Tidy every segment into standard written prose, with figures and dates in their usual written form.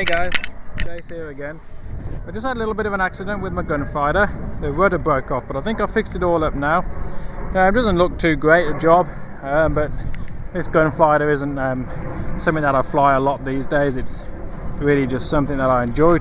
Hey guys, Chase here again. I just had a little bit of an accident with my gunfighter. The rudder broke off, but I think I fixed it all up now. It doesn't look too great a job, but this gunfighter isn't something that I fly a lot these days. It's really just something that I enjoy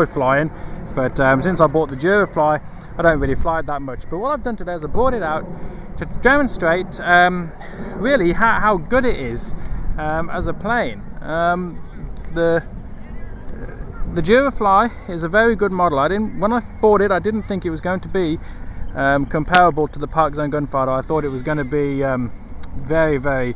flying. But since I bought the Durafly, I don't really fly it that much. But what I've done today is I brought it out to demonstrate really how good it is as a plane. The Durafly is a very good model. When I bought it, I didn't think it was going to be comparable to the Parkzone Gunfighter. I thought it was going to be very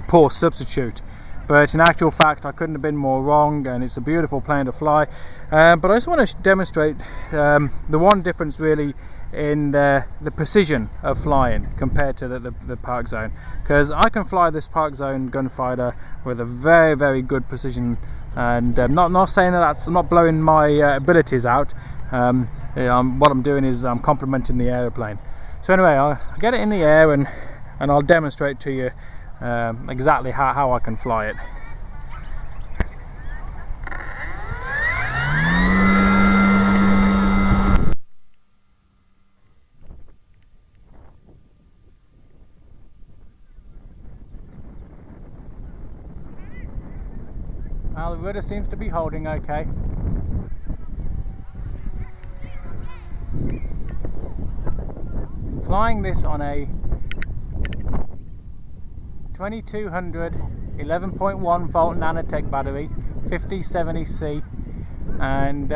poor substitute. But in actual fact, I couldn't have been more wrong, and it's a beautiful plane to fly. But I just want to demonstrate the one difference really in the precision of flying compared to the Parkzone, because I can fly this Parkzone Gunfighter with a very good precision, and not saying that I'm not blowing my abilities out. What I'm doing is I'm complementing the aeroplane. So anyway, I'll get it in the air and I'll demonstrate to you exactly how I can fly it. Well, the rudder seems to be holding okay. Flying this on a 2200 11.1 volt nanotech battery, 5070C, and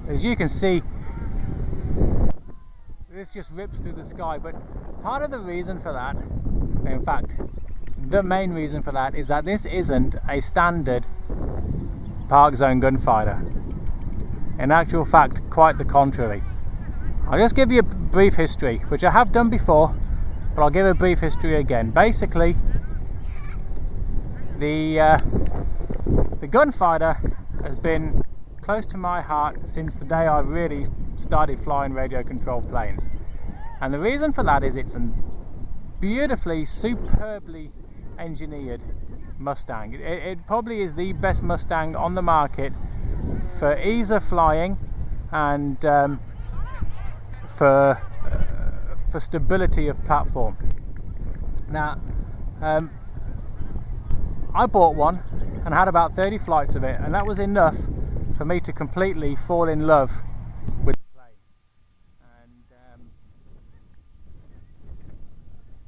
as you can see, this just rips through the sky. But part of the reason for that, in fact the main reason for that, is that this isn't a standard Parkzone Gunfighter. In actual fact, quite the contrary. I'll just give you a brief history, which I have done before, but I'll give a brief history again. Basically, the Gunfighter has been close to my heart since the day I really started flying radio controlled planes. And the reason for that is it's a beautifully, superbly engineered Mustang. It probably is the best Mustang on the market for ease of flying and for stability of platform. Now, I bought one and had about 30 flights of it, and that was enough for me to completely fall in love with the plane. And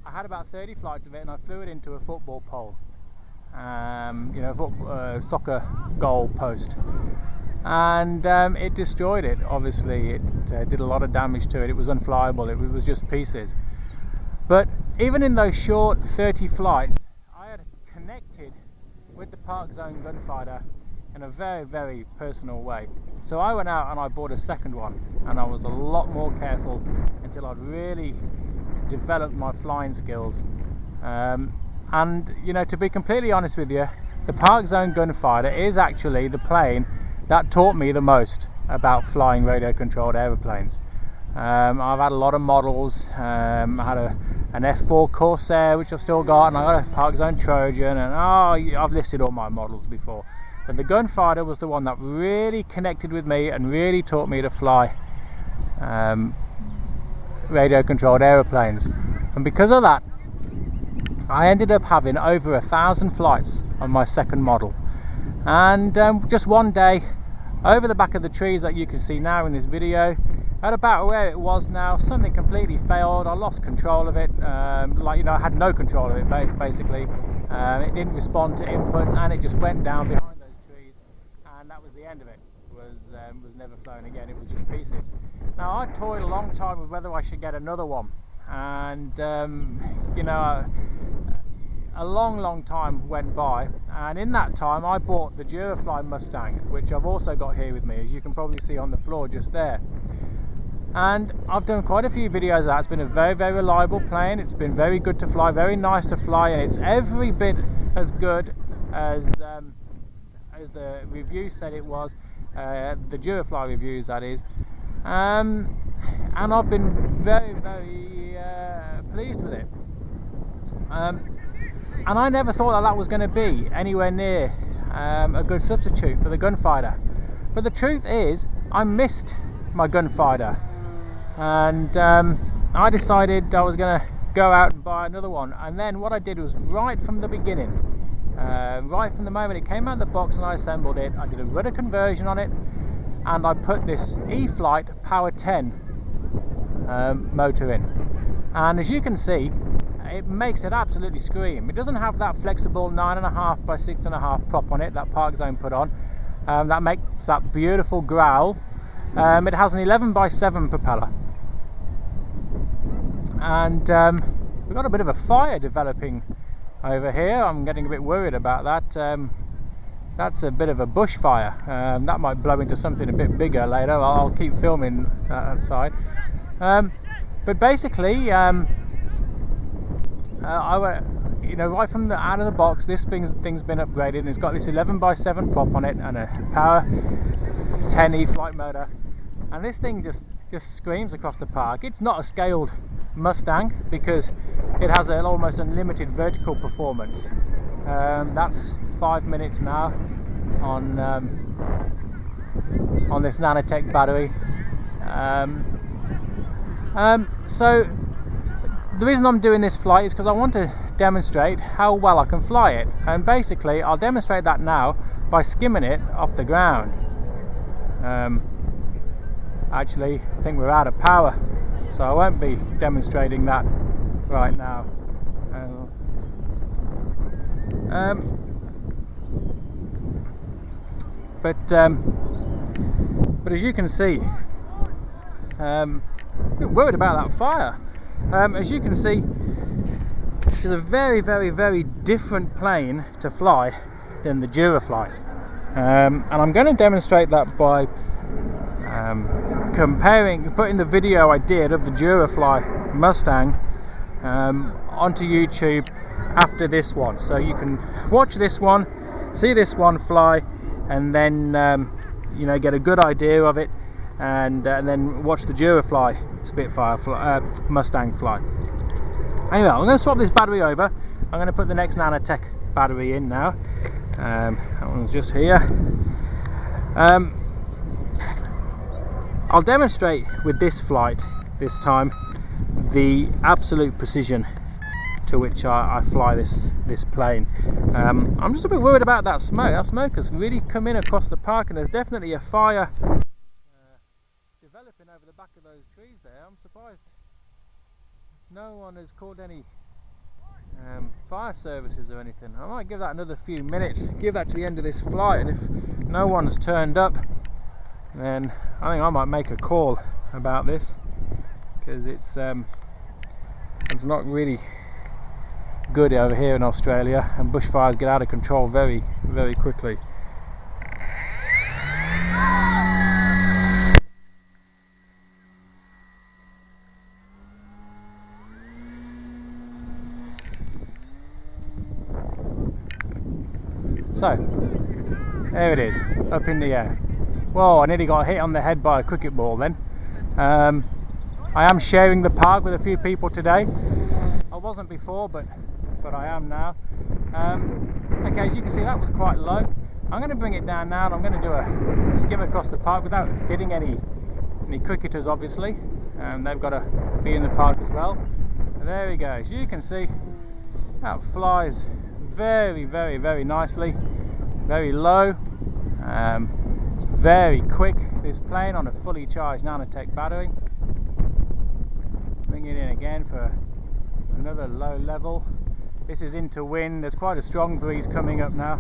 I had about 30 flights of it, and I flew it into a football pole, soccer goal post, and it destroyed it. Obviously it did a lot of damage to it. It was unflyable. It was just pieces. But even in those short 30 flights, I had connected with the Parkzone Gunfighter in a very personal way. So I went out and I bought a second one, and I was a lot more careful until I'd really developed my flying skills. And to be completely honest with you, the Parkzone Gunfighter is actually the plane that taught me the most about flying radio controlled aeroplanes. I've had a lot of models. I had an F4 Corsair, which I've still got, and I got a Parkzone Trojan, and I've listed all my models before. But the Gunfighter was the one that really connected with me and really taught me to fly radio controlled aeroplanes. And because of that, I ended up having over 1,000 flights on my second model. And just one day, over the back of the trees that you can see now in this video, at about where it was now, something completely failed. I lost control of it. I had no control of it basically. It didn't respond to inputs, and it just went down behind those trees, and that was the end of it. It was never flown again. It was just pieces. Now, I toyed a long time with whether I should get another one, and a long time went by, and in that time I bought the Durafly Mustang, which I've also got here with me, as you can probably see on the floor just there. And I've done quite a few videos of that. It's been a very reliable plane. It's been very good to fly, very nice to fly, and it's every bit as good as the review said it was, the Durafly reviews, that is. And I've been very pleased with it. And I never thought that that was going to be anywhere near a good substitute for the Gunfighter. But the truth is, I missed my Gunfighter, and I decided I was going to go out and buy another one. And then what I did was, right from the beginning, right from the moment it came out of the box and I assembled it, I did a rudder conversion on it, and I put this E-Flite Power 10 motor in. And as you can see, it makes it absolutely scream. It doesn't have that flexible 9.5 by 6.5 prop on it that Parkzone put on. That makes that beautiful growl. It has an 11 by 7 propeller, and we've got a bit of a fire developing over here. I'm getting a bit worried about that. That's a bit of a bushfire. That might blow into something a bit bigger later. I'll keep filming that side. But basically, right from out of the box, this thing's been upgraded, and it's got this 11 by 7 prop on it and a Power 10 E-Flite motor, and this thing just screams across the park. It's not a scaled Mustang because it has an almost unlimited vertical performance. That's 5 minutes now on this Nanotech battery. So the reason I'm doing this flight is because I want to demonstrate how well I can fly it, and basically I'll demonstrate that now by skimming it off the ground. Actually, I think we're out of power, so I won't be demonstrating that right now. But as you can see, I'm a bit worried about that fire. As you can see, it's a very, very, very different plane to fly than the Durafly, and I'm going to demonstrate that by putting the video I did of the Durafly Mustang onto YouTube after this one, so you can watch this one, see this one fly, and then get a good idea of it, and then watch the Durafly Spitfire Mustang fly. Anyway, I'm going to swap this battery over. I'm going to put the next Nanotech battery in now. That one's just here. I'll demonstrate with this flight this time the absolute precision to which I fly this plane. I'm just a bit worried about that smoke. That smoke has really come in across the park, and there's definitely a fire developing over the back of those trees there. I'm surprised no one has called any fire services or anything. I might give that another few minutes, give that to the end of this flight, and if no one's turned up, then I think I might make a call about this, because it's not really good over here in Australia, and bushfires get out of control very, very quickly. So, there it is, up in the air. Whoa, I nearly got hit on the head by a cricket ball then. I am sharing the park with a few people today. I wasn't before, but I am now. Okay, as you can see, that was quite low. I'm going to bring it down now, and I'm going to do a skim across the park without hitting any cricketers, obviously. They've got to be in the park as well. And there we go. As you can see, that flies very, very, very nicely, very low. It's very quick, this plane, on a fully charged Nanotech battery. Bring it in again for another low level. This is into wind. There's quite a strong breeze coming up now.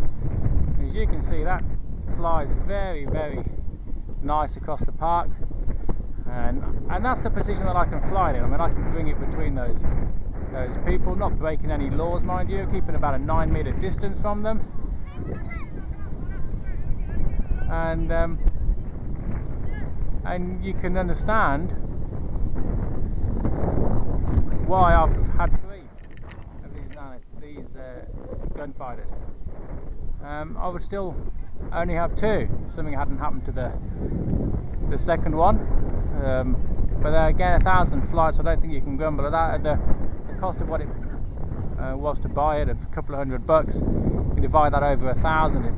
As you can see, that flies very, very nice across the park, and that's the precision that I can fly it in. I mean, I can bring it between those people, not breaking any laws, mind you, keeping about a 9-meter distance from them, and you can understand why I've had 3 of these gunfighters. I would still only have 2. Something hadn't happened to the second one. But again, 1,000 flights, I don't think you can grumble at that. At the cost of what it was to buy it, a couple of $100. You divide that over 1,000, it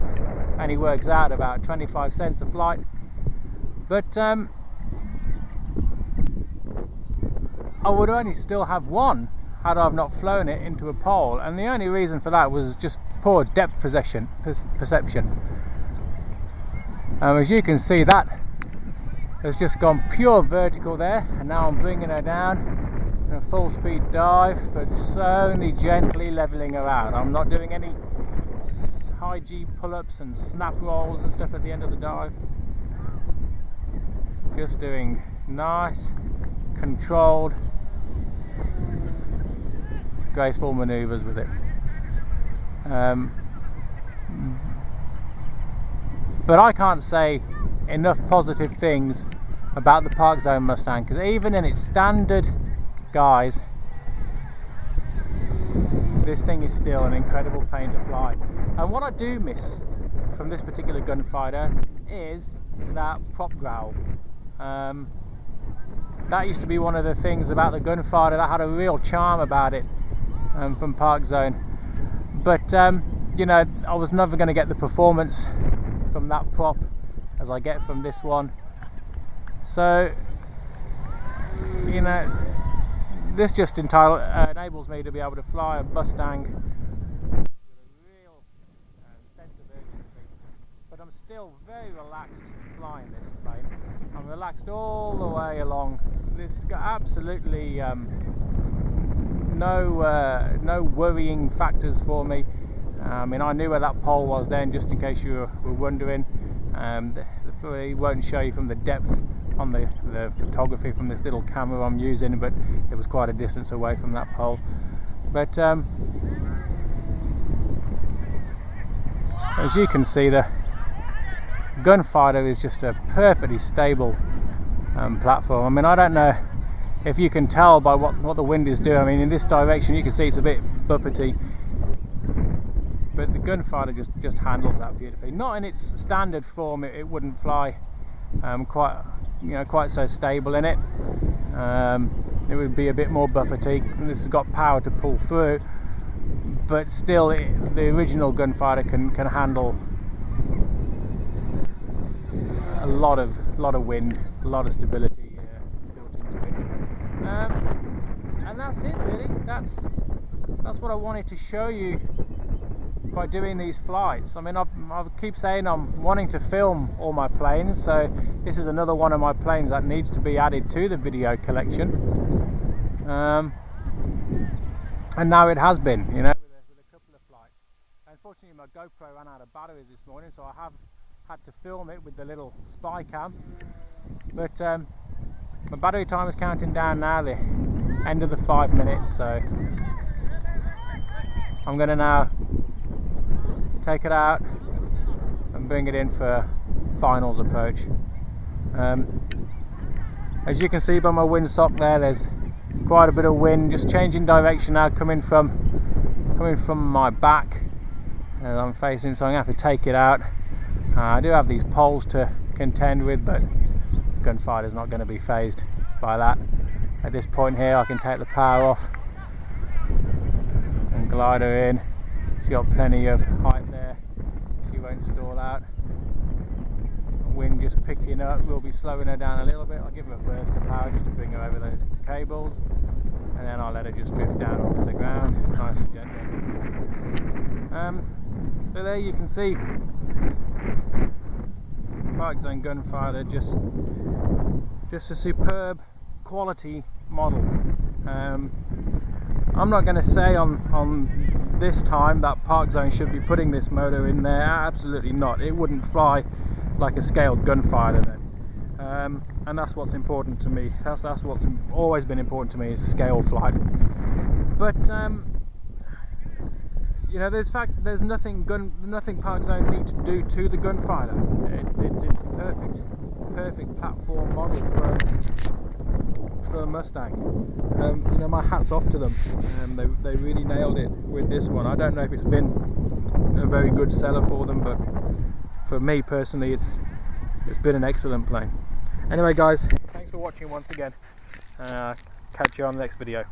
only works out about 25 cents a flight. But I would only still have one had I not flown it into a pole, and the only reason for that was just poor depth perception. As you can see, that has just gone pure vertical there, and now I'm bringing her down in a full speed dive, but only gently leveling her out. I'm not doing any high G pull-ups and snap rolls and stuff at the end of the dive. Just doing nice, controlled, graceful manoeuvres with it. But I can't say enough positive things about the Parkzone Mustang, because even in its standard guise, this thing is still an incredible plane to fly. And what I do miss from this particular gunfighter is that prop growl. That used to be one of the things about the gunfighter that had a real charm about it, from Parkzone. But you know, I was never going to get the performance from that prop as I get from this one. So, you know, this just enables me to be able to fly a Mustang with a real sense of urgency. But I'm still very relaxed flying this plane. I'm relaxed all the way along. This got absolutely no worrying factors for me. I mean, I knew where that pole was then, just in case you were wondering. It won't show you from the depth on the photography from this little camera I'm using, but it was quite a distance away from that pole. But as you can see, the Gunfighter is just a perfectly stable platform. I mean, I don't know if you can tell by what the wind is doing. I mean, in this direction you can see it's a bit buffety, but the Gunfighter just handles that beautifully. Not in its standard form, it wouldn't fly quite so stable in it. It would be a bit more buffety. And this has got power to pull through, but still the original Gunfighter can handle a lot of wind, a lot of stability built into it. And that's it really. That's what I wanted to show you by doing these flights. I mean, I keep saying I'm wanting to film all my planes, so this is another one of my planes that needs to be added to the video collection. And now it has been, you know, with a couple of flights. Unfortunately, my GoPro ran out of batteries this morning, so I have had to film it with the little spy cam. But my battery time is counting down now, the end of the 5 minutes, so I'm going to now take it out and bring it in for finals approach. As you can see by my windsock there's quite a bit of wind, just changing direction now, coming from my back as I'm facing, so I'm going to have to take it out. I do have these poles to contend with, but Gunfighter's not going to be phased by that. At this point here I can take the power off and glide her in. She's got plenty of height there, she won't stall out. Wind just picking up, we'll be slowing her down a little bit. I'll give her a burst of power just to bring her over those cables, and then I'll let her just drift down onto the ground, nice and gently. So there you can see Parkzone Gunfighter, just a superb quality model. I'm not going to say on this time that Parkzone should be putting this motor in there, absolutely not. It wouldn't fly like a scaled Gunfighter then, and that's what's important to me. That's what's always been important to me, is scale flight. But you know, there's nothing Parkzone need to do to the Gunfighter. It's perfect platform model for a Mustang. You know, my hat's off to them. They really nailed it with this one. I don't know if it's been a very good seller for them, but for me personally, it's been an excellent plane. Anyway guys, thanks for watching once again. Catch you on the next video.